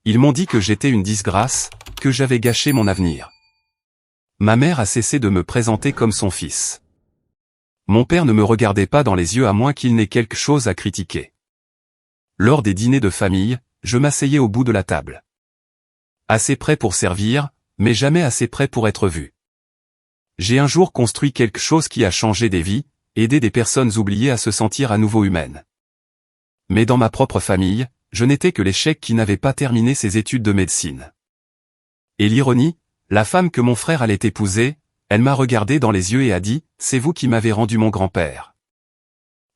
Ils m'ont dit que j'étais une disgrâce, que j'avais gâché mon avenir. Ma mère a cessé de me présenter comme son fils. Mon père ne me regardait pas dans les yeux à moins qu'il n'ait quelque chose à critiquer. Lors des dîners de famille, je m'asseyais au bout de la table. Assez près pour servir, mais jamais assez près pour être vu. J'ai un jour construit quelque chose qui a changé des vies, aidé des personnes oubliées à se sentir à nouveau humaines. Mais dans ma propre famille, je n'étais que l'échec qui n'avait pas terminé ses études de médecine. Et l'ironie, la femme que mon frère allait épouser, elle m'a regardé dans les yeux et a dit « C'est vous qui m'avez rendu mon grand-père ».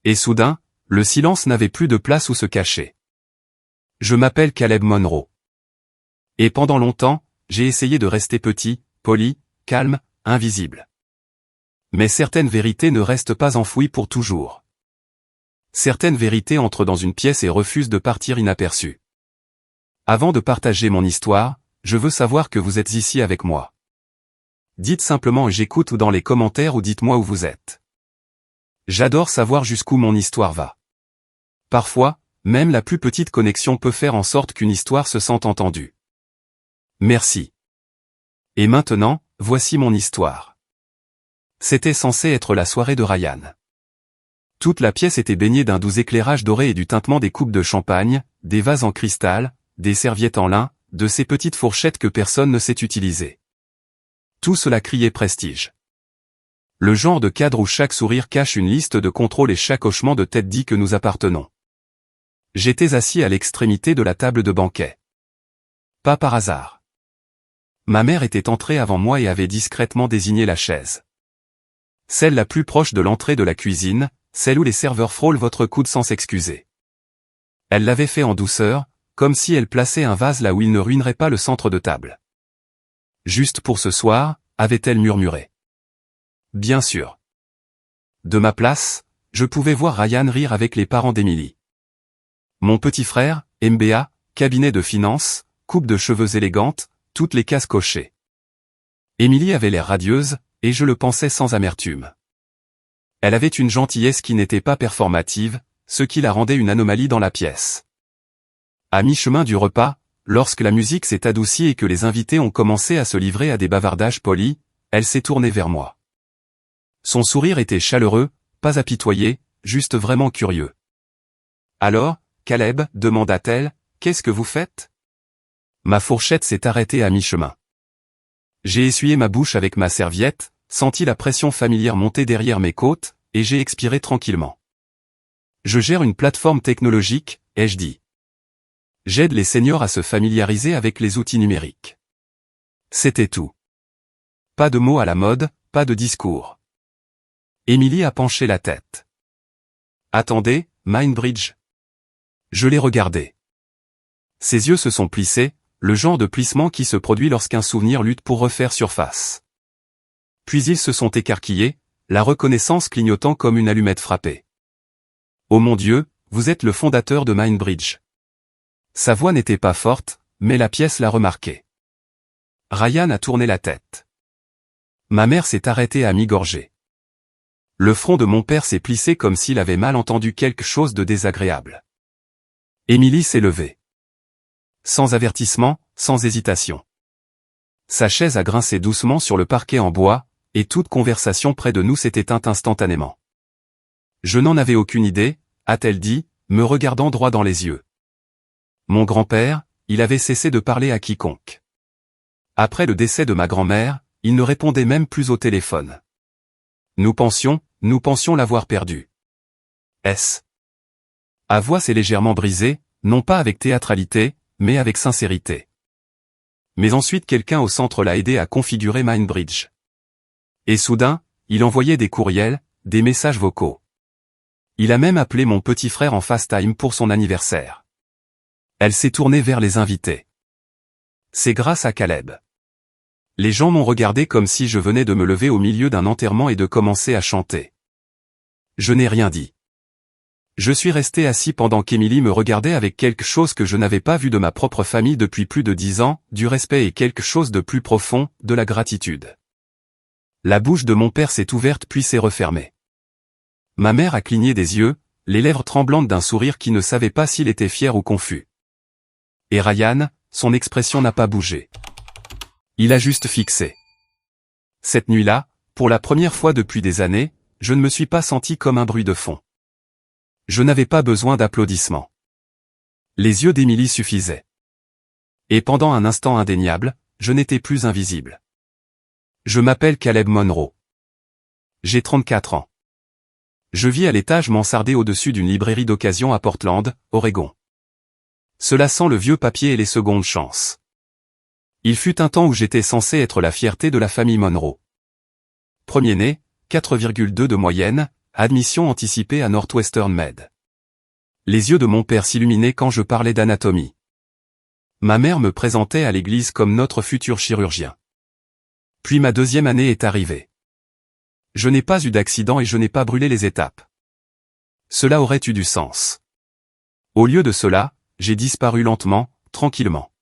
Et soudain, le silence n'avait plus de place où se cacher. Je m'appelle Caleb Monroe. Et pendant longtemps, j'ai essayé de rester petit, poli, calme, invisible. Mais certaines vérités ne restent pas enfouies pour toujours. Certaines vérités entrent dans une pièce et refusent de partir inaperçues. Avant de partager mon histoire, je veux savoir que vous êtes ici avec moi. Dites simplement « j'écoute » dans les commentaires ou dites-moi où vous êtes. J'adore savoir jusqu'où mon histoire va. Parfois, même la plus petite connexion peut faire en sorte qu'une histoire se sente entendue. Merci. Et maintenant, voici mon histoire. C'était censé être la soirée de Ryan. Toute la pièce était baignée d'un doux éclairage doré et du tintement des coupes de champagne, des vases en cristal, des serviettes en lin, de ces petites fourchettes que personne ne sait utiliser. Tout cela criait prestige. Le genre de cadre où chaque sourire cache une liste de contrôle et chaque hochement de tête dit que nous appartenons. J'étais assis à l'extrémité de la table de banquet. Pas par hasard. Ma mère était entrée avant moi et avait discrètement désigné la chaise. Celle la plus proche de l'entrée de la cuisine, celle où les serveurs frôlent votre coude sans s'excuser. Elle l'avait fait en douceur, comme si elle plaçait un vase là où il ne ruinerait pas le centre de table. Juste pour ce soir, avait-elle murmuré. Bien sûr. De ma place, je pouvais voir Ryan rire avec les parents d'Emily. Mon petit frère, MBA, cabinet de finance, coupe de cheveux élégante, toutes les cases cochées. Emily avait l'air radieuse, et je le pensais sans amertume. Elle avait une gentillesse qui n'était pas performative, ce qui la rendait une anomalie dans la pièce. À mi-chemin du repas, lorsque la musique s'est adoucie et que les invités ont commencé à se livrer à des bavardages polis, elle s'est tournée vers moi. Son sourire était chaleureux, pas apitoyé, juste vraiment curieux. « Alors, Caleb, demanda-t-elle, qu'est-ce que vous faites ?» Ma fourchette s'est arrêtée à mi-chemin. J'ai essuyé ma bouche avec ma serviette, senti la pression familière monter derrière mes côtes, et j'ai expiré tranquillement. « Je gère une plateforme technologique, ai-je dit. J'aide les seniors à se familiariser avec les outils numériques. » C'était tout. Pas de mots à la mode, pas de discours. Emily a penché la tête. « Attendez, Mindbridge ?» Je l'ai regardé. Ses yeux se sont plissés, le genre de plissement qui se produit lorsqu'un souvenir lutte pour refaire surface. Puis ils se sont écarquillés, la reconnaissance clignotant comme une allumette frappée. « Oh mon Dieu, vous êtes le fondateur de Mindbridge. » Sa voix n'était pas forte, mais la pièce l'a remarqué. Ryan a tourné la tête. Ma mère s'est arrêtée à mi-gorgée. Le front de mon père s'est plissé comme s'il avait mal entendu quelque chose de désagréable. Emily s'est levée. Sans avertissement, sans hésitation. Sa chaise a grincé doucement sur le parquet en bois, et toute conversation près de nous s'est éteinte instantanément. « Je n'en avais aucune idée », a-t-elle dit, me regardant droit dans les yeux. Mon grand-père, il avait cessé de parler à quiconque. Après le décès de ma grand-mère, il ne répondait même plus au téléphone. Nous pensions l'avoir perdu. S. À voix s'est légèrement brisée, non pas avec théâtralité, mais avec sincérité. Mais ensuite quelqu'un au centre l'a aidé à configurer Mindbridge. Et soudain, il envoyait des courriels, des messages vocaux. Il a même appelé mon petit frère en FaceTime pour son anniversaire. Elle s'est tournée vers les invités. C'est grâce à Caleb. Les gens m'ont regardé comme si je venais de me lever au milieu d'un enterrement et de commencer à chanter. Je n'ai rien dit. Je suis resté assis pendant qu'Emily me regardait avec quelque chose que je n'avais pas vu de ma propre famille depuis plus de 10 ans, du respect et quelque chose de plus profond, de la gratitude. La bouche de mon père s'est ouverte puis s'est refermée. Ma mère a cligné des yeux, les lèvres tremblantes d'un sourire qui ne savait pas s'il était fier ou confus. Et Ryan, son expression n'a pas bougé. Il a juste fixé. Cette nuit-là, pour la première fois depuis des années, je ne me suis pas senti comme un bruit de fond. Je n'avais pas besoin d'applaudissements. Les yeux d'Émilie suffisaient. Et pendant un instant indéniable, je n'étais plus invisible. Je m'appelle Caleb Monroe. J'ai 34 ans. Je vis à l'étage mansardé au-dessus d'une librairie d'occasion à Portland, Oregon. Cela sent le vieux papier et les secondes chances. Il fut un temps où j'étais censé être la fierté de la famille Monroe. Premier-né, 4,2 de moyenne, admission anticipée à Northwestern Med. Les yeux de mon père s'illuminaient quand je parlais d'anatomie. Ma mère me présentait à l'église comme notre futur chirurgien. Puis ma deuxième année est arrivée. Je n'ai pas eu d'accident et je n'ai pas brûlé les étapes. Cela aurait eu du sens. Au lieu de cela, j'ai disparu lentement, tranquillement.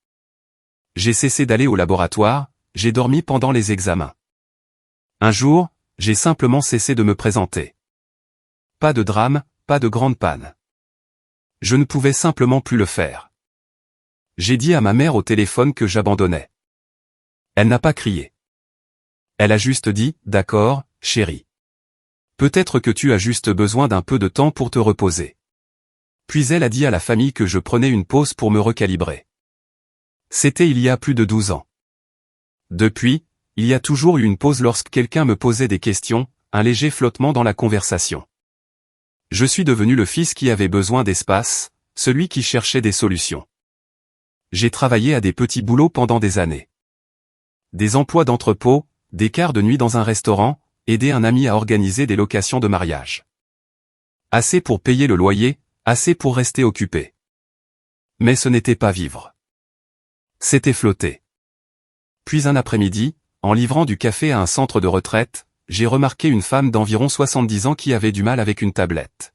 J'ai cessé d'aller au laboratoire, j'ai dormi pendant les examens. Un jour, j'ai simplement cessé de me présenter. Pas de drame, pas de grande panne. Je ne pouvais simplement plus le faire. J'ai dit à ma mère au téléphone que j'abandonnais. Elle n'a pas crié. Elle a juste dit, d'accord, chérie. Peut-être que tu as juste besoin d'un peu de temps pour te reposer. Puis elle a dit à la famille que je prenais une pause pour me recalibrer. C'était il y a plus de 12 ans. Depuis, il y a toujours eu une pause lorsque quelqu'un me posait des questions, un léger flottement dans la conversation. Je suis devenu le fils qui avait besoin d'espace, celui qui cherchait des solutions. J'ai travaillé à des petits boulots pendant des années. Des emplois d'entrepôt, des quarts de nuit dans un restaurant, aider un ami à organiser des locations de mariage. Assez pour payer le loyer, assez pour rester occupé. Mais ce n'était pas vivre. C'était flotter. Puis un après-midi, en livrant du café à un centre de retraite, j'ai remarqué une femme d'environ 70 ans qui avait du mal avec une tablette.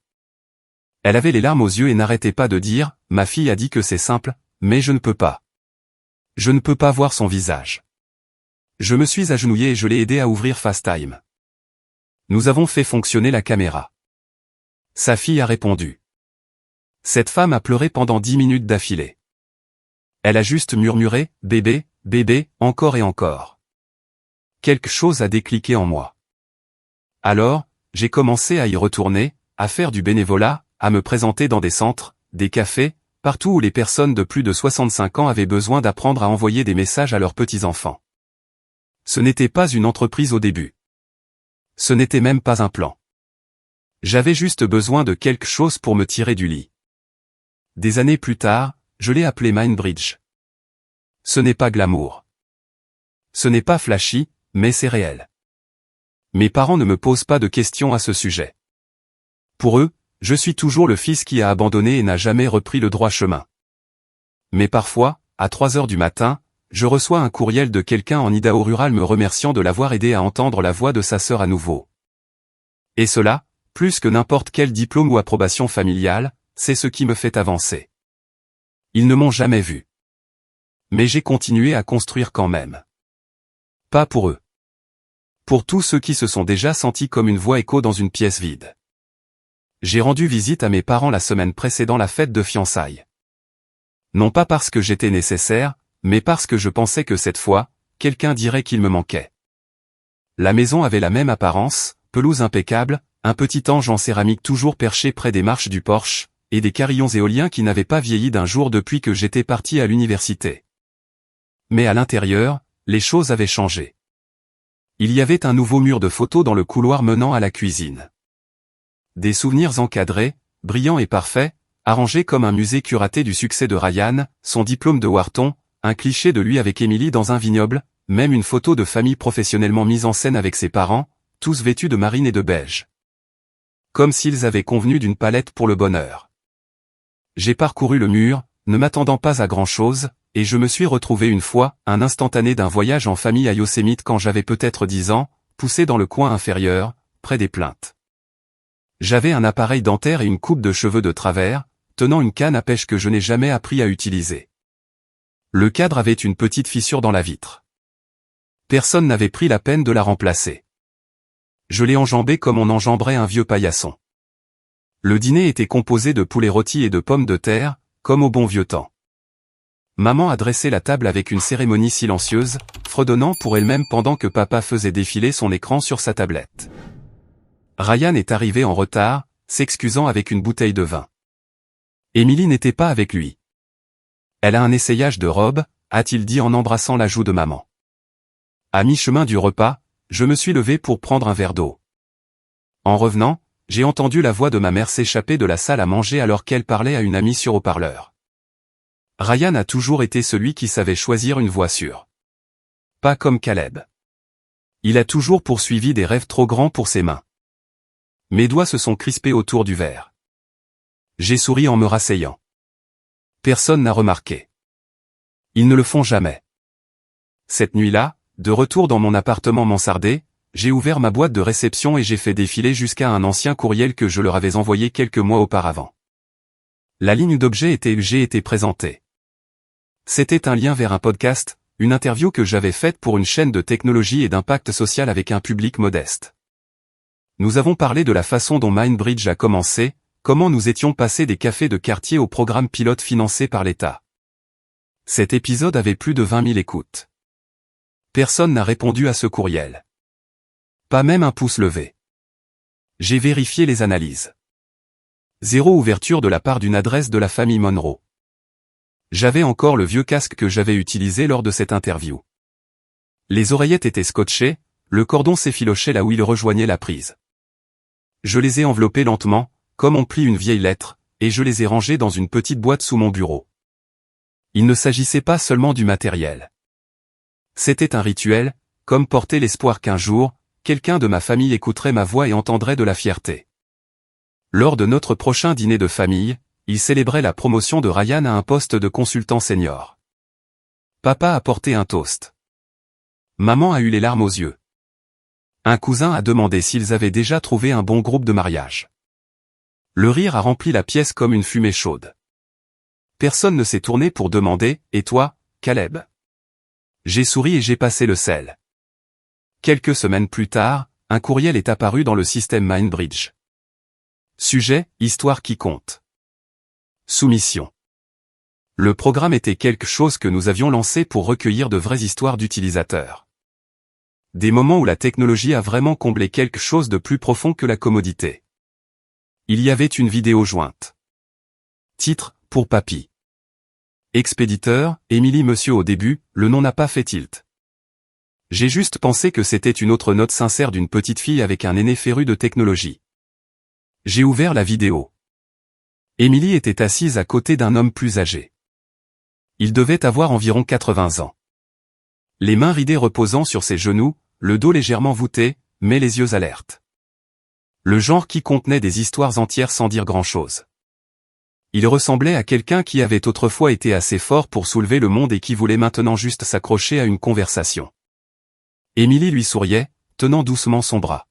Elle avait les larmes aux yeux et n'arrêtait pas de dire, « Ma fille a dit que c'est simple, mais je ne peux pas. Je ne peux pas voir son visage. » Je me suis agenouillé et je l'ai aidé à ouvrir FaceTime. Nous avons fait fonctionner la caméra. Sa fille a répondu. Cette femme a pleuré pendant 10 minutes d'affilée. Elle a juste murmuré, « Bébé, bébé, encore et encore. » Quelque chose a décliqué en moi. Alors, j'ai commencé à y retourner, à faire du bénévolat, à me présenter dans des centres, des cafés, partout où les personnes de plus de 65 ans avaient besoin d'apprendre à envoyer des messages à leurs petits-enfants. Ce n'était pas une entreprise au début. Ce n'était même pas un plan. J'avais juste besoin de quelque chose pour me tirer du lit. Des années plus tard, je l'ai appelé Mindbridge. Ce n'est pas glamour. Ce n'est pas flashy, mais c'est réel. Mes parents ne me posent pas de questions à ce sujet. Pour eux, je suis toujours le fils qui a abandonné et n'a jamais repris le droit chemin. Mais parfois, à 3 heures du matin, je reçois un courriel de quelqu'un en Idaho rural me remerciant de l'avoir aidé à entendre la voix de sa sœur à nouveau. Et cela, plus que n'importe quel diplôme ou approbation familiale, c'est ce qui me fait avancer. Ils ne m'ont jamais vu. Mais j'ai continué à construire quand même. Pas pour eux. Pour tous ceux qui se sont déjà sentis comme une voix écho dans une pièce vide. J'ai rendu visite à mes parents la semaine précédant la fête de fiançailles. Non pas parce que j'étais nécessaire, mais parce que je pensais que cette fois, quelqu'un dirait qu'il me manquait. La maison avait la même apparence, pelouse impeccable, un petit ange en céramique toujours perché près des marches du porche, et des carillons éoliens qui n'avaient pas vieilli d'un jour depuis que j'étais parti à l'université. Mais à l'intérieur, les choses avaient changé. Il y avait un nouveau mur de photos dans le couloir menant à la cuisine. Des souvenirs encadrés, brillants et parfaits, arrangés comme un musée curaté du succès de Ryan, son diplôme de Wharton, un cliché de lui avec Émilie dans un vignoble, même une photo de famille professionnellement mise en scène avec ses parents, tous vêtus de marine et de beige. Comme s'ils avaient convenu d'une palette pour le bonheur. J'ai parcouru le mur, ne m'attendant pas à grand-chose, et je me suis retrouvé une fois, un instantané d'un voyage en famille à Yosemite quand j'avais peut-être 10 ans, poussé dans le coin inférieur, près des plaintes. J'avais un appareil dentaire et une coupe de cheveux de travers, tenant une canne à pêche que je n'ai jamais appris à utiliser. Le cadre avait une petite fissure dans la vitre. Personne n'avait pris la peine de la remplacer. Je l'ai enjambé comme on enjamberait un vieux paillasson. Le dîner était composé de poulet rôti et de pommes de terre, comme au bon vieux temps. Maman a dressé la table avec une cérémonie silencieuse, fredonnant pour elle-même pendant que papa faisait défiler son écran sur sa tablette. Ryan est arrivé en retard, s'excusant avec une bouteille de vin. Émilie n'était pas avec lui. Elle a un essayage de robe, a-t-il dit en embrassant la joue de maman. À mi-chemin du repas, je me suis levé pour prendre un verre d'eau. En revenant, j'ai entendu la voix de ma mère s'échapper de la salle à manger alors qu'elle parlait à une amie sur haut-parleur. Ryan a toujours été celui qui savait choisir une voie sûre. Pas comme Caleb. Il a toujours poursuivi des rêves trop grands pour ses mains. Mes doigts se sont crispés autour du verre. J'ai souri en me rasseyant. Personne n'a remarqué. Ils ne le font jamais. Cette nuit-là, de retour dans mon appartement mansardé, j'ai ouvert ma boîte de réception et j'ai fait défiler jusqu'à un ancien courriel que je leur avais envoyé quelques mois auparavant. La ligne d'objet était présentée. C'était un lien vers un podcast, une interview que j'avais faite pour une chaîne de technologie et d'impact social avec un public modeste. Nous avons parlé de la façon dont Mindbridge a commencé, comment nous étions passés des cafés de quartier au programme pilote financé par l'État. Cet épisode avait plus de 20 000 écoutes. Personne n'a répondu à ce courriel. Pas même un pouce levé. J'ai vérifié les analyses. 0 ouverture de la part d'une adresse de la famille Monroe. J'avais encore le vieux casque que j'avais utilisé lors de cette interview. Les oreillettes étaient scotchées, le cordon s'effilochait là où il rejoignait la prise. Je les ai enveloppées lentement, comme on plie une vieille lettre, et je les ai rangées dans une petite boîte sous mon bureau. Il ne s'agissait pas seulement du matériel. C'était un rituel, comme porter l'espoir qu'un jour, quelqu'un de ma famille écouterait ma voix et entendrait de la fierté. Lors de notre prochain dîner de famille, il célébrait la promotion de Ryan à un poste de consultant senior. Papa a porté un toast. Maman a eu les larmes aux yeux. Un cousin a demandé s'ils avaient déjà trouvé un bon groupe de mariage. Le rire a rempli la pièce comme une fumée chaude. Personne ne s'est tourné pour demander « Et toi, Caleb ?» J'ai souri et j'ai passé le sel. Quelques semaines plus tard, un courriel est apparu dans le système Mindbridge. Sujet, histoire qui compte. Soumission. Le programme était quelque chose que nous avions lancé pour recueillir de vraies histoires d'utilisateurs. Des moments où la technologie a vraiment comblé quelque chose de plus profond que la commodité. Il y avait une vidéo jointe. Titre, pour papy. Expéditeur, Émilie Monsieur au début, le nom n'a pas fait tilt. J'ai juste pensé que c'était une autre note sincère d'une petite fille avec un aîné féru de technologie. J'ai ouvert la vidéo. Émilie était assise à côté d'un homme plus âgé. Il devait avoir environ 80 ans. Les mains ridées reposant sur ses genoux, le dos légèrement voûté, mais les yeux alertes. Le genre qui contenait des histoires entières sans dire grand-chose. Il ressemblait à quelqu'un qui avait autrefois été assez fort pour soulever le monde et qui voulait maintenant juste s'accrocher à une conversation. Émilie lui souriait, tenant doucement son bras.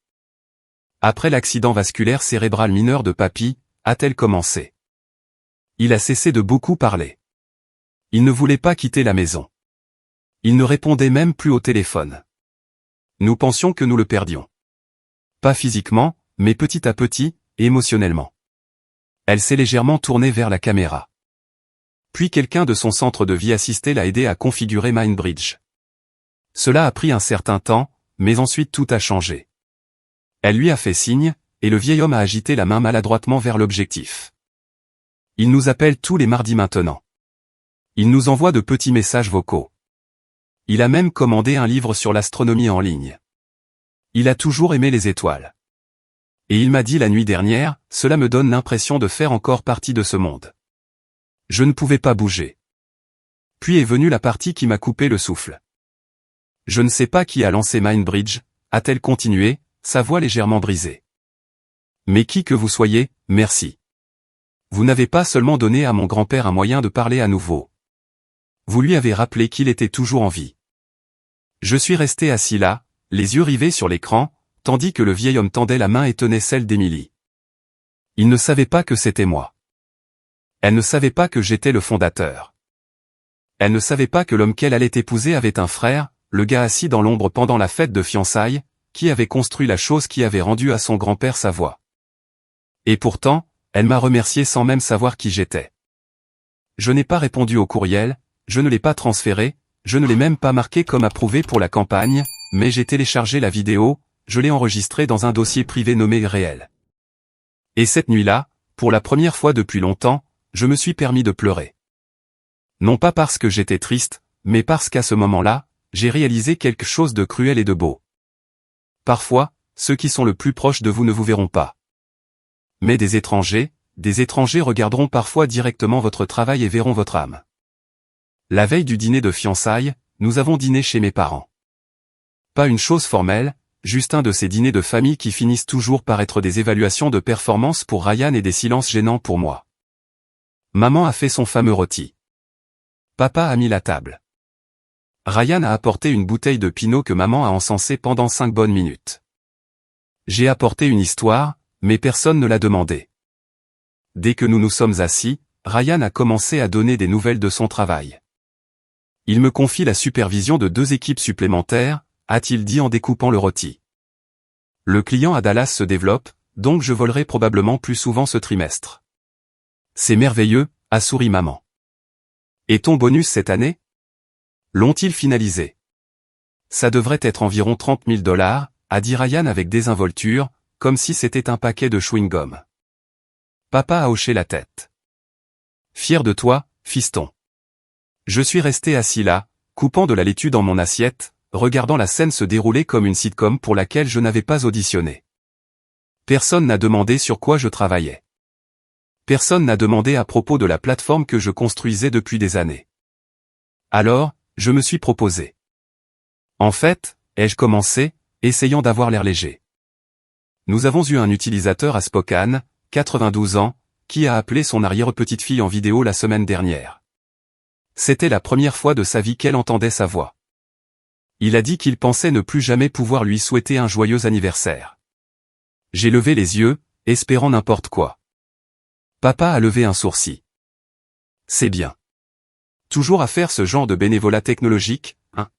Après l'accident vasculaire cérébral mineur de papy, a-t-elle commencé? Il a cessé de beaucoup parler. Il ne voulait pas quitter la maison. Il ne répondait même plus au téléphone. Nous pensions que nous le perdions. Pas physiquement, mais petit à petit, émotionnellement. Elle s'est légèrement tournée vers la caméra. Puis quelqu'un de son centre de vie assisté l'a aidé à configurer Mindbridge. Cela a pris un certain temps, mais ensuite tout a changé. Elle lui a fait signe, et le vieil homme a agité la main maladroitement vers l'objectif. Il nous appelle tous les mardis maintenant. Il nous envoie de petits messages vocaux. Il a même commandé un livre sur l'astronomie en ligne. Il a toujours aimé les étoiles. Et il m'a dit la nuit dernière, cela me donne l'impression de faire encore partie de ce monde. Je ne pouvais pas bouger. Puis est venue la partie qui m'a coupé le souffle. Je ne sais pas qui a lancé Mindbridge, a-t-elle continué, sa voix légèrement brisée. Mais qui que vous soyez, merci. Vous n'avez pas seulement donné à mon grand-père un moyen de parler à nouveau. Vous lui avez rappelé qu'il était toujours en vie. Je suis resté assis là, les yeux rivés sur l'écran, tandis que le vieil homme tendait la main et tenait celle d'Émilie. Il ne savait pas que c'était moi. Elle ne savait pas que j'étais le fondateur. Elle ne savait pas que l'homme qu'elle allait épouser avait un frère, le gars assis dans l'ombre pendant la fête de fiançailles, qui avait construit la chose qui avait rendu à son grand-père sa voix. Et pourtant, elle m'a remercié sans même savoir qui j'étais. Je n'ai pas répondu au courriel, je ne l'ai pas transféré, je ne l'ai même pas marqué comme approuvé pour la campagne, mais j'ai téléchargé la vidéo, je l'ai enregistrée dans un dossier privé nommé réel. Et cette nuit-là, pour la première fois depuis longtemps, je me suis permis de pleurer. Non pas parce que j'étais triste, mais parce qu'à ce moment-là, j'ai réalisé quelque chose de cruel et de beau. Parfois, ceux qui sont le plus proches de vous ne vous verront pas. Mais des étrangers regarderont parfois directement votre travail et verront votre âme. La veille du dîner de fiançailles, nous avons dîné chez mes parents. Pas une chose formelle, juste un de ces dîners de famille qui finissent toujours par être des évaluations de performance pour Ryan et des silences gênants pour moi. Maman a fait son fameux rôti. Papa a mis la table. Ryan a apporté une bouteille de pinot que maman a encensée pendant 5 bonnes minutes. J'ai apporté une histoire, mais personne ne l'a demandé. Dès que nous nous sommes assis, Ryan a commencé à donner des nouvelles de son travail. Il me confie la supervision de 2 équipes supplémentaires, a-t-il dit en découpant le rôti. Le client à Dallas se développe, donc je volerai probablement plus souvent ce trimestre. C'est merveilleux, a souri maman. Et ton bonus cette année? L'ont-ils finalisé? Ça devrait être environ $30 000, a dit Ryan avec désinvolture, comme si c'était un paquet de chewing-gum. Papa a hoché la tête. Fier de toi, fiston. Je suis resté assis là, coupant de la laitue dans mon assiette, regardant la scène se dérouler comme une sitcom pour laquelle je n'avais pas auditionné. Personne n'a demandé sur quoi je travaillais. Personne n'a demandé à propos de la plateforme que je construisais depuis des années. Alors, je me suis proposé. En fait, ai-je commencé, essayant d'avoir l'air léger. Nous avons eu un utilisateur à Spokane, 92 ans, qui a appelé son arrière-petite-fille en vidéo la semaine dernière. C'était la première fois de sa vie qu'elle entendait sa voix. Il a dit qu'il pensait ne plus jamais pouvoir lui souhaiter un joyeux anniversaire. J'ai levé les yeux, espérant n'importe quoi. Papa a levé un sourcil. C'est bien. Toujours à faire ce genre de bénévolat technologique, hein?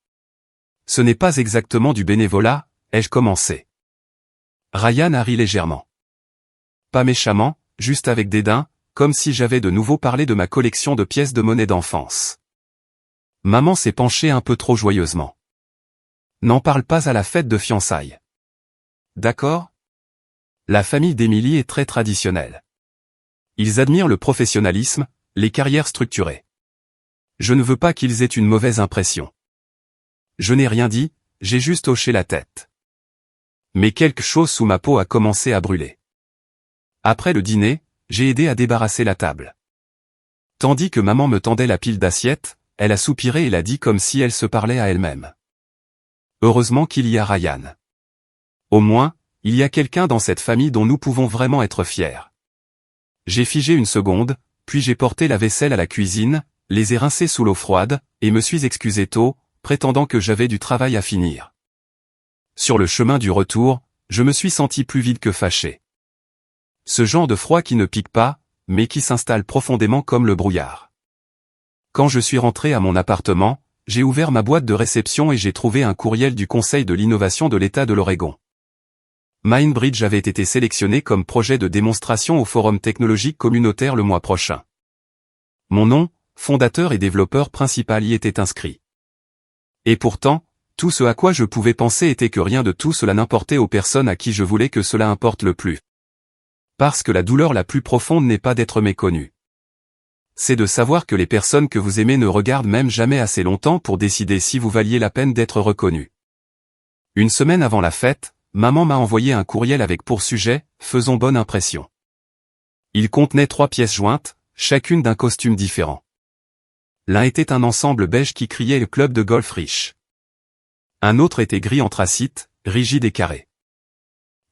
Ce n'est pas exactement du bénévolat, ai-je commencé. Ryan a ri légèrement. Pas méchamment, juste avec dédain, comme si j'avais de nouveau parlé de ma collection de pièces de monnaie d'enfance. Maman s'est penchée un peu trop joyeusement. N'en parle pas à la fête de fiançailles. D'accord? La famille d'Emily est très traditionnelle. Ils admirent le professionnalisme, les carrières structurées. Je ne veux pas qu'ils aient une mauvaise impression. Je n'ai rien dit, j'ai juste hoché la tête. Mais quelque chose sous ma peau a commencé à brûler. Après le dîner, j'ai aidé à débarrasser la table. Tandis que maman me tendait la pile d'assiettes, elle a soupiré et l'a dit comme si elle se parlait à elle-même. Heureusement qu'il y a Ryan. Au moins, il y a quelqu'un dans cette famille dont nous pouvons vraiment être fiers. J'ai figé une seconde, puis j'ai porté la vaisselle à la cuisine, les ai rincés sous l'eau froide, et me suis excusé tôt, prétendant que j'avais du travail à finir. Sur le chemin du retour, je me suis senti plus vide que fâché. Ce genre de froid qui ne pique pas, mais qui s'installe profondément comme le brouillard. Quand je suis rentré à mon appartement, j'ai ouvert ma boîte de réception et j'ai trouvé un courriel du Conseil de l'innovation de l'État de l'Oregon. Mindbridge avait été sélectionné comme projet de démonstration au Forum technologique communautaire le mois prochain. Mon nom, fondateur et développeur principal y était inscrit. Et pourtant, tout ce à quoi je pouvais penser était que rien de tout cela n'importait aux personnes à qui je voulais que cela importe le plus. Parce que la douleur la plus profonde n'est pas d'être méconnu. C'est de savoir que les personnes que vous aimez ne regardent même jamais assez longtemps pour décider si vous valiez la peine d'être reconnu. Une semaine avant la fête, maman m'a envoyé un courriel avec pour sujet « Faisons bonne impression ». Il contenait 3 pièces jointes, chacune d'un costume différent. L'un était un ensemble beige qui criait le club de golf riche. Un autre était gris anthracite, rigide et carré.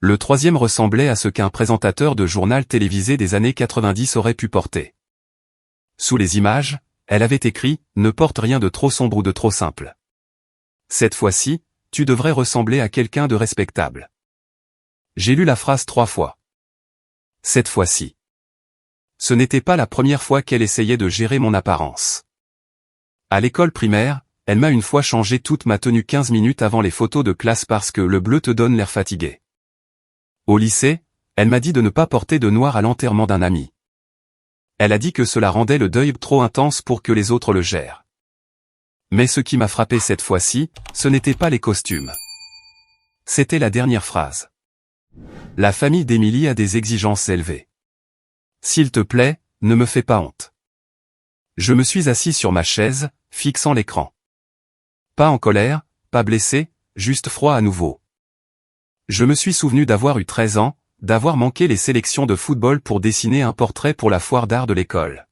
Le troisième ressemblait à ce qu'un présentateur de journal télévisé des années 90 aurait pu porter. Sous les images, elle avait écrit « Ne porte rien de trop sombre ou de trop simple. Cette fois-ci, tu devrais ressembler à quelqu'un de respectable. » J'ai lu la phrase 3 fois. Cette fois-ci. Ce n'était pas la première fois qu'elle essayait de gérer mon apparence. À l'école primaire, elle m'a une fois changé toute ma tenue 15 minutes avant les photos de classe parce que le bleu te donne l'air fatigué. Au lycée, elle m'a dit de ne pas porter de noir à l'enterrement d'un ami. Elle a dit que cela rendait le deuil trop intense pour que les autres le gèrent. Mais ce qui m'a frappé cette fois-ci, ce n'était pas les costumes. C'était la dernière phrase. La famille d'Émilie a des exigences élevées. S'il te plaît, ne me fais pas honte. Je me suis assis sur ma chaise, fixant l'écran. Pas en colère, pas blessé, juste froid à nouveau. Je me suis souvenu d'avoir eu 13 ans, d'avoir manqué les sélections de football pour dessiner un portrait pour la foire d'art de l'école.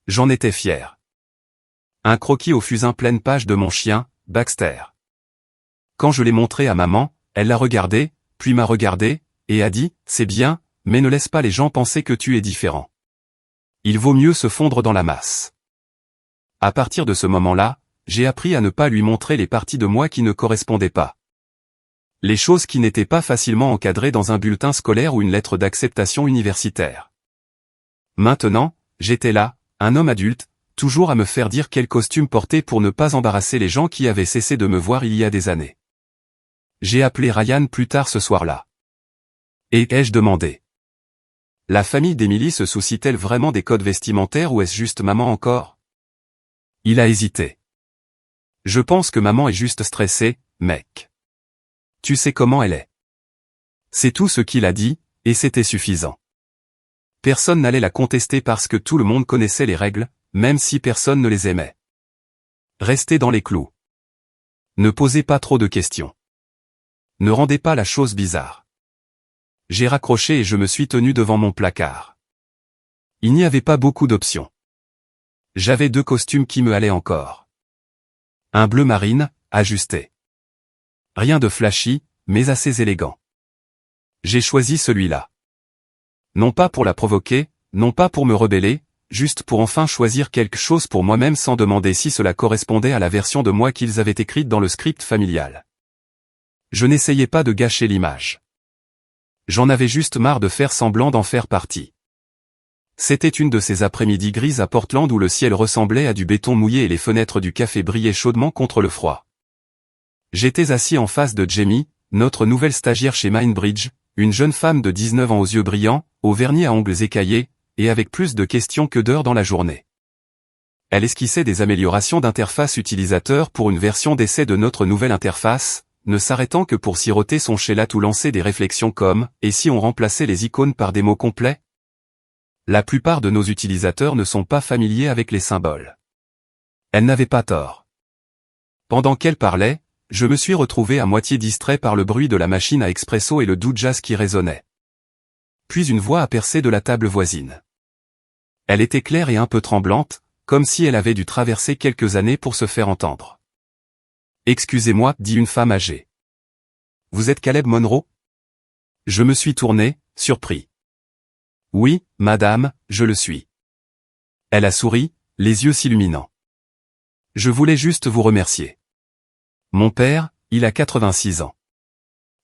J'en étais fier. Un croquis au fusain pleine page de mon chien, Baxter. Quand je l'ai montré à maman, elle l'a regardé, puis m'a regardé, et a dit, c'est bien, mais ne laisse pas les gens penser que tu es différent. Il vaut mieux se fondre dans la masse. À partir de ce moment-là, j'ai appris à ne pas lui montrer les parties de moi qui ne correspondaient pas. Les choses qui n'étaient pas facilement encadrées dans un bulletin scolaire ou une lettre d'acceptation universitaire. Maintenant, j'étais là, un homme adulte, toujours à me faire dire quel costume porter pour ne pas embarrasser les gens qui avaient cessé de me voir il y a des années. J'ai appelé Ryan plus tard ce soir-là. Et ai-je demandé? La famille d'Émilie se soucie-t-elle vraiment des codes vestimentaires ou est-ce juste maman encore? Il a hésité. Je pense que maman est juste stressée, mec. Tu sais comment elle est. C'est tout ce qu'il a dit, et c'était suffisant. Personne n'allait la contester parce que tout le monde connaissait les règles, même si personne ne les aimait. Restez dans les clous. Ne posez pas trop de questions. Ne rendez pas la chose bizarre. J'ai raccroché et je me suis tenu devant mon placard. Il n'y avait pas beaucoup d'options. J'avais 2 costumes qui me allaient encore. Un bleu marine, ajusté. Rien de flashy, mais assez élégant. J'ai choisi celui-là. Non pas pour la provoquer, non pas pour me rebeller, juste pour enfin choisir quelque chose pour moi-même sans demander si cela correspondait à la version de moi qu'ils avaient écrite dans le script familial. Je n'essayais pas de gâcher l'image. J'en avais juste marre de faire semblant d'en faire partie. C'était une de ces après-midi grises à Portland où le ciel ressemblait à du béton mouillé et les fenêtres du café brillaient chaudement contre le froid. J'étais assis en face de Jamie, notre nouvelle stagiaire chez Mindbridge, une jeune femme de 19 ans aux yeux brillants, au vernis à ongles écaillés, et avec plus de questions que d'heures dans la journée. Elle esquissait des améliorations d'interface utilisateur pour une version d'essai de notre nouvelle interface, ne s'arrêtant que pour siroter son shellac ou lancer des réflexions comme « Et si on remplaçait les icônes par des mots complets ?» La plupart de nos utilisateurs ne sont pas familiers avec les symboles. Elle n'avait pas tort. Pendant qu'elle parlait, je me suis retrouvé à moitié distrait par le bruit de la machine à expresso et le doux jazz qui résonnait. Puis une voix a percé de la table voisine. Elle était claire et un peu tremblante, comme si elle avait dû traverser quelques années pour se faire entendre. « Excusez-moi, dit une femme âgée. Vous êtes Caleb Monroe ? » Je me suis tourné, surpris. « Oui, madame, je le suis. » Elle a souri, les yeux s'illuminant. « Je voulais juste vous remercier. Mon père, il a 86 ans.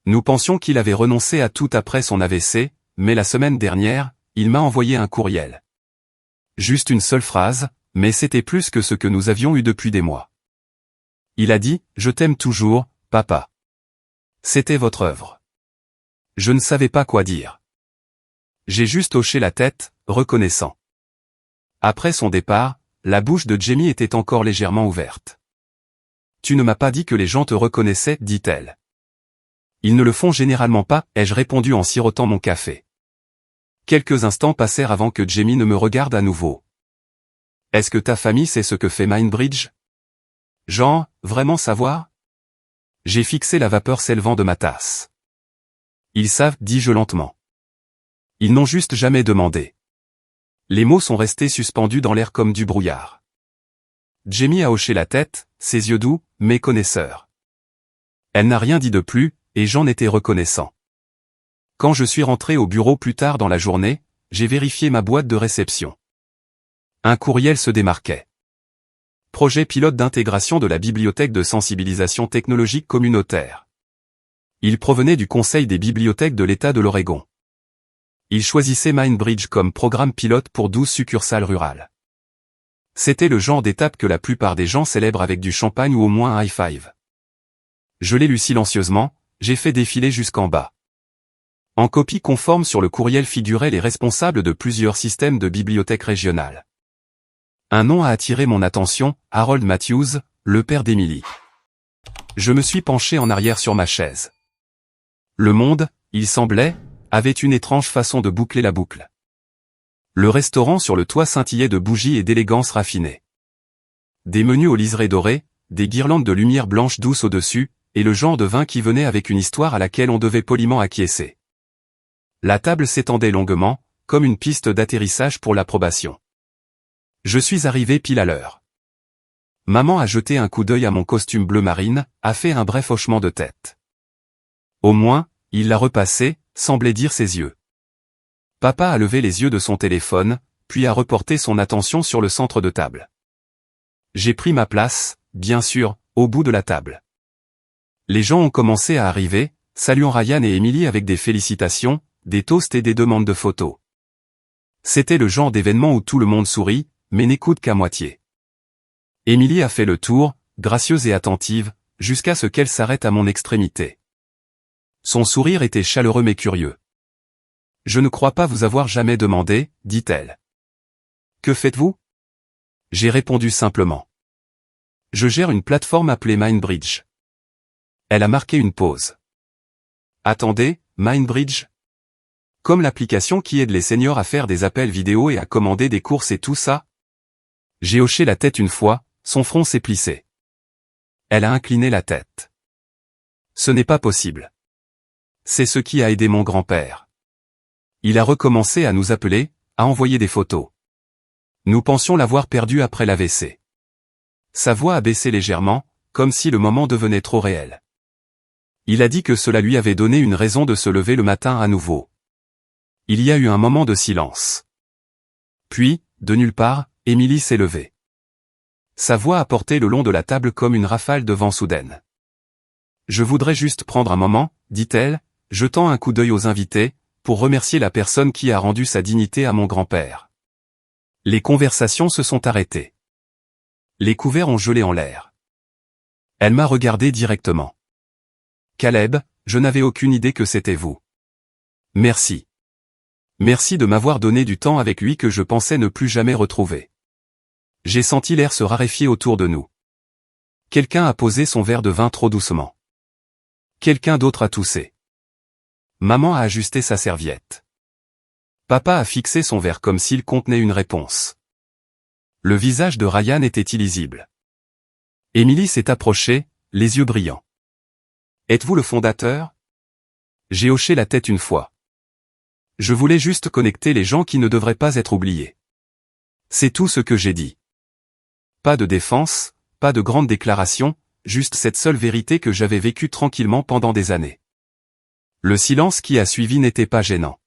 Nous pensions qu'il avait renoncé à tout après son AVC, mais la semaine dernière, il m'a envoyé un courriel. Juste une seule phrase, mais c'était plus que ce que nous avions eu depuis des mois. Il a dit, « Je t'aime toujours, papa. » C'était votre œuvre. Je ne savais pas quoi dire. J'ai juste hoché la tête, reconnaissant. Après son départ, la bouche de Jamie était encore légèrement ouverte. « Tu ne m'as pas dit que les gens te reconnaissaient, dit-elle. »« Ils ne le font généralement pas, ai-je répondu en sirotant mon café. Quelques instants passèrent avant que Jamie ne me regarde à nouveau. « Est-ce que ta famille sait ce que fait Mindbridge ? Genre, vraiment savoir ? » J'ai fixé la vapeur s'élevant de ma tasse. « Ils savent, dis-je lentement. Ils n'ont juste jamais demandé. » Les mots sont restés suspendus dans l'air comme du brouillard. Jamie a hoché la tête, ses yeux doux, méconnaisseurs. Elle n'a rien dit de plus, et j'en étais reconnaissant. Quand je suis rentré au bureau plus tard dans la journée, j'ai vérifié ma boîte de réception. Un courriel se démarquait. Projet pilote d'intégration de la bibliothèque de sensibilisation technologique communautaire. Il provenait du Conseil des bibliothèques de l'État de l'Oregon. Il choisissait Mindbridge comme programme pilote pour 12 succursales rurales. C'était le genre d'étape que la plupart des gens célèbrent avec du champagne ou au moins un high five. Je l'ai lu silencieusement, j'ai fait défiler jusqu'en bas. En copie conforme sur le courriel figuraient les responsables de plusieurs systèmes de bibliothèques régionales. Un nom a attiré mon attention, Harold Matthews, le père d'Émilie. Je me suis penché en arrière sur ma chaise. Le monde, il semblait, avait une étrange façon de boucler la boucle. Le restaurant sur le toit scintillait de bougies et d'élégance raffinée. Des menus aux liserés dorés, des guirlandes de lumière blanche douce au-dessus, et le genre de vin qui venait avec une histoire à laquelle on devait poliment acquiescer. La table s'étendait longuement, comme une piste d'atterrissage pour l'approbation. Je suis arrivé pile à l'heure. Maman a jeté un coup d'œil à mon costume bleu marine, a fait un bref hochement de tête. Au moins, il l'a repassé, semblait dire ses yeux. Papa a levé les yeux de son téléphone, puis a reporté son attention sur le centre de table. J'ai pris ma place, bien sûr, au bout de la table. Les gens ont commencé à arriver, saluant Ryan et Émilie avec des félicitations, des toasts et des demandes de photos. C'était le genre d'événement où tout le monde sourit, mais n'écoute qu'à moitié. Émilie a fait le tour, gracieuse et attentive, jusqu'à ce qu'elle s'arrête à mon extrémité. Son sourire était chaleureux mais curieux. « Je ne crois pas vous avoir jamais demandé, dit-elle. Que faites-vous ? J'ai répondu simplement. Je gère une plateforme appelée Mindbridge. Elle a marqué une pause. Attendez, Mindbridge ? Comme l'application qui aide les seniors à faire des appels vidéo et à commander des courses et tout ça ? J'ai hoché la tête une fois, son front s'est plissé. Elle a incliné la tête. Ce n'est pas possible. C'est ce qui a aidé mon grand-père. Il a recommencé à nous appeler, à envoyer des photos. Nous pensions l'avoir perdu après l'AVC. Sa voix a baissé légèrement, comme si le moment devenait trop réel. Il a dit que cela lui avait donné une raison de se lever le matin à nouveau. Il y a eu un moment de silence. Puis, de nulle part, Émilie s'est levée. Sa voix a porté le long de la table comme une rafale de vent soudaine. Je voudrais juste prendre un moment, dit-elle, jetant un coup d'œil aux invités, pour remercier la personne qui a rendu sa dignité à mon grand-père. Les conversations se sont arrêtées. Les couverts ont gelé en l'air. Elle m'a regardé directement. Caleb, je n'avais aucune idée que c'était vous. Merci. Merci de m'avoir donné du temps avec lui que je pensais ne plus jamais retrouver. J'ai senti l'air se raréfier autour de nous. Quelqu'un a posé son verre de vin trop doucement. Quelqu'un d'autre a toussé. Maman a ajusté sa serviette. Papa a fixé son verre comme s'il contenait une réponse. Le visage de Ryan était illisible. Émilie s'est approchée, les yeux brillants. Êtes-vous le fondateur ? J'ai hoché la tête une fois. Je voulais juste connecter les gens qui ne devraient pas être oubliés. C'est tout ce que j'ai dit. Pas de défense, pas de grande déclaration, juste cette seule vérité que j'avais vécue tranquillement pendant des années. Le silence qui a suivi n'était pas gênant.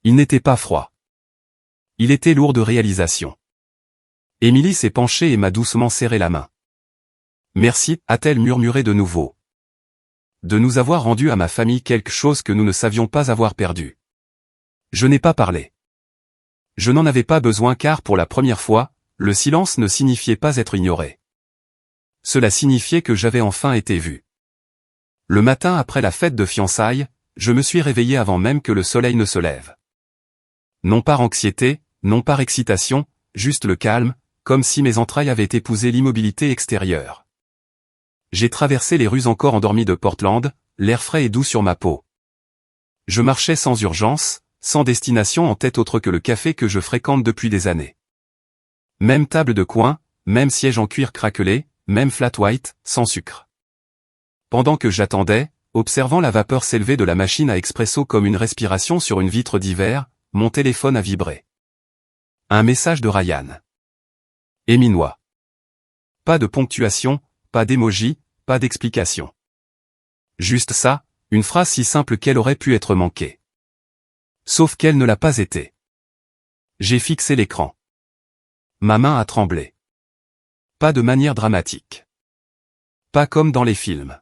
Il n'était pas froid. Il était lourd de réalisation. Émilie s'est penchée et m'a doucement serré la main. Merci, a-t-elle murmuré de nouveau. De nous avoir rendu à ma famille quelque chose que nous ne savions pas avoir perdu. Je n'ai pas parlé. Je n'en avais pas besoin car pour la première fois, le silence ne signifiait pas être ignoré. Cela signifiait que j'avais enfin été vu. Le matin après la fête de fiançailles, je me suis réveillé avant même que le soleil ne se lève. Non par anxiété, non par excitation, juste le calme, comme si mes entrailles avaient épousé l'immobilité extérieure. J'ai traversé les rues encore endormies de Portland, l'air frais et doux sur ma peau. Je marchais sans urgence, sans destination en tête autre que le café que je fréquente depuis des années. Même table de coin, même siège en cuir craquelé, même flat white, sans sucre. Pendant que j'attendais, observant la vapeur s'élever de la machine à expresso comme une respiration sur une vitre d'hiver, mon téléphone a vibré. Un message de Ryan. Éminois. Pas de ponctuation, pas d'émoji, pas d'explication. Juste ça, une phrase si simple qu'elle aurait pu être manquée. Sauf qu'elle ne l'a pas été. J'ai fixé l'écran. Ma main a tremblé. Pas de manière dramatique. Pas comme dans les films.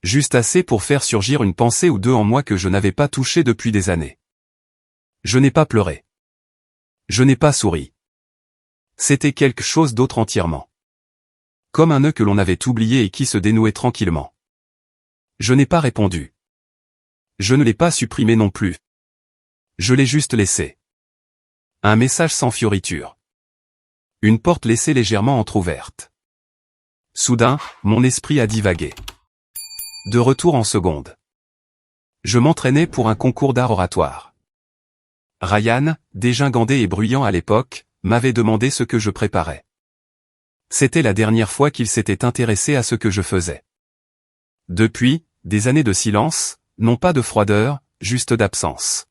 Juste assez pour faire surgir une pensée ou deux en moi que je n'avais pas touchée depuis des années. Je n'ai pas pleuré. Je n'ai pas souri. C'était quelque chose d'autre entièrement. Comme un nœud que l'on avait oublié et qui se dénouait tranquillement. Je n'ai pas répondu. Je ne l'ai pas supprimé non plus. Je l'ai juste laissé. Un message sans fioriture. Une porte laissée légèrement entr'ouverte. Soudain, mon esprit a divagué. De retour en seconde. Je m'entraînais pour un concours d'art oratoire. Ryan, dégingandé et bruyant à l'époque, m'avait demandé ce que je préparais. C'était la dernière fois qu'il s'était intéressé à ce que je faisais. Depuis, des années de silence, non pas de froideur, juste d'absence.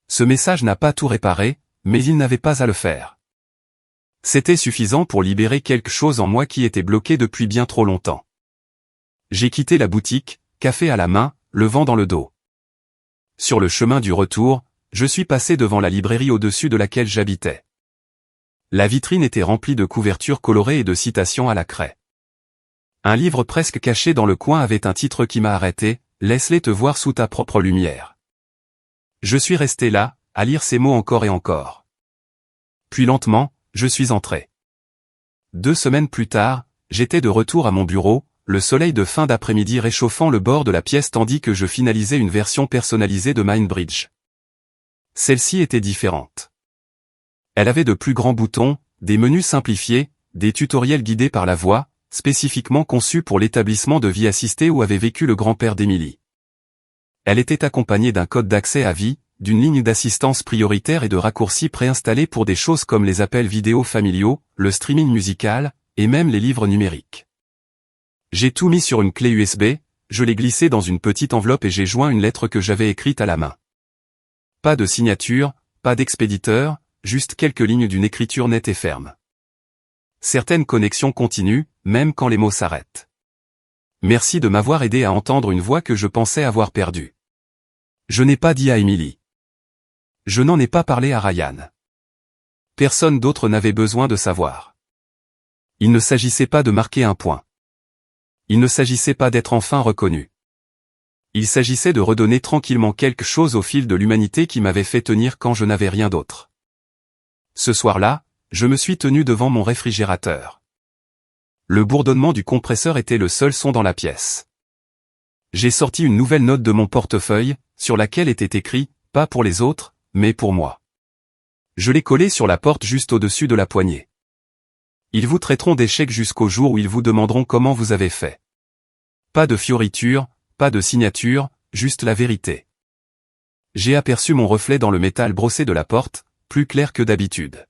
Ce message n'a pas tout réparé, mais il n'avait pas à le faire. C'était suffisant pour libérer quelque chose en moi qui était bloqué depuis bien trop longtemps. J'ai quitté la boutique, café à la main, le vent dans le dos. Sur le chemin du retour, je suis passé devant la librairie au-dessus de laquelle j'habitais. La vitrine était remplie de couvertures colorées et de citations à la craie. Un livre presque caché dans le coin avait un titre qui m'a arrêté, « Laisse-les te voir sous ta propre lumière ». Je suis resté là, à lire ces mots encore et encore. Puis lentement, je suis entré. 2 semaines plus tard, j'étais de retour à mon bureau, le soleil de fin d'après-midi réchauffant le bord de la pièce tandis que je finalisais une version personnalisée de Mindbridge. Celle-ci était différente. Elle avait de plus grands boutons, des menus simplifiés, des tutoriels guidés par la voix, spécifiquement conçus pour l'établissement de vie assistée où avait vécu le grand-père d'Emily. Elle était accompagnée d'un code d'accès à vie, d'une ligne d'assistance prioritaire et de raccourcis préinstallés pour des choses comme les appels vidéo familiaux, le streaming musical, et même les livres numériques. J'ai tout mis sur une clé USB, je l'ai glissé dans une petite enveloppe et j'ai joint une lettre que j'avais écrite à la main. Pas de signature, pas d'expéditeur, juste quelques lignes d'une écriture nette et ferme. Certaines connexions continuent, même quand les mots s'arrêtent. Merci de m'avoir aidé à entendre une voix que je pensais avoir perdue. Je n'ai pas dit à Emily. Je n'en ai pas parlé à Ryan. Personne d'autre n'avait besoin de savoir. Il ne s'agissait pas de marquer un point. Il ne s'agissait pas d'être enfin reconnu. Il s'agissait de redonner tranquillement quelque chose au fil de l'humanité qui m'avait fait tenir quand je n'avais rien d'autre. Ce soir-là, je me suis tenu devant mon réfrigérateur. Le bourdonnement du compresseur était le seul son dans la pièce. J'ai sorti une nouvelle note de mon portefeuille, sur laquelle était écrit « Pas pour les autres, mais pour moi ». Je l'ai collée sur la porte juste au-dessus de la poignée. Ils vous traiteront d'échec jusqu'au jour où ils vous demanderont comment vous avez fait. Pas de fioriture, pas de signature, juste la vérité. J'ai aperçu mon reflet dans le métal brossé de la porte, plus clair que d'habitude.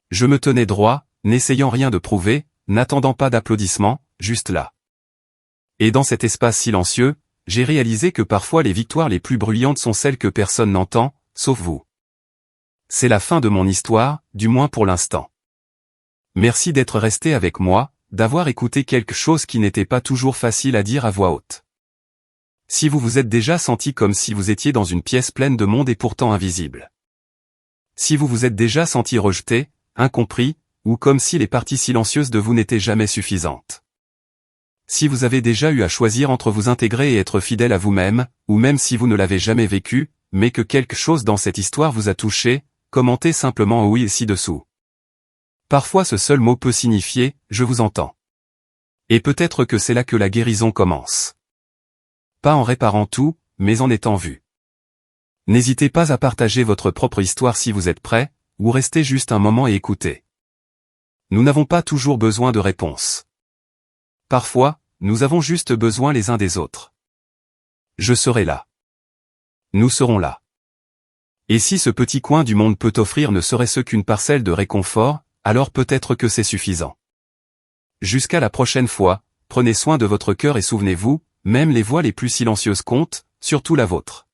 Je me tenais droit, n'essayant rien de prouver, n'attendant pas d'applaudissements, juste là. Et dans cet espace silencieux, j'ai réalisé que parfois les victoires les plus bruyantes sont celles que personne n'entend, sauf vous. C'est la fin de mon histoire, du moins pour l'instant. Merci d'être resté avec moi, d'avoir écouté quelque chose qui n'était pas toujours facile à dire à voix haute. Si vous vous êtes déjà senti comme si vous étiez dans une pièce pleine de monde et pourtant invisible. Si vous vous êtes déjà senti rejeté, incompris, ou comme si les parties silencieuses de vous n'étaient jamais suffisantes. Si vous avez déjà eu à choisir entre vous intégrer et être fidèle à vous-même, ou même si vous ne l'avez jamais vécu, mais que quelque chose dans cette histoire vous a touché, commentez simplement oui ci-dessous. Parfois ce seul mot peut signifier « je vous entends ». Et peut-être que c'est là que la guérison commence. Pas en réparant tout, mais en étant vu. N'hésitez pas à partager votre propre histoire si vous êtes prêt, ou restez juste un moment et écoutez. Nous n'avons pas toujours besoin de réponses. Parfois, nous avons juste besoin les uns des autres. Je serai là. Nous serons là. Et si ce petit coin du monde peut offrir ne serait-ce qu'une parcelle de réconfort, alors peut-être que c'est suffisant. Jusqu'à la prochaine fois, prenez soin de votre cœur et souvenez-vous, même les voix les plus silencieuses comptent, surtout la vôtre.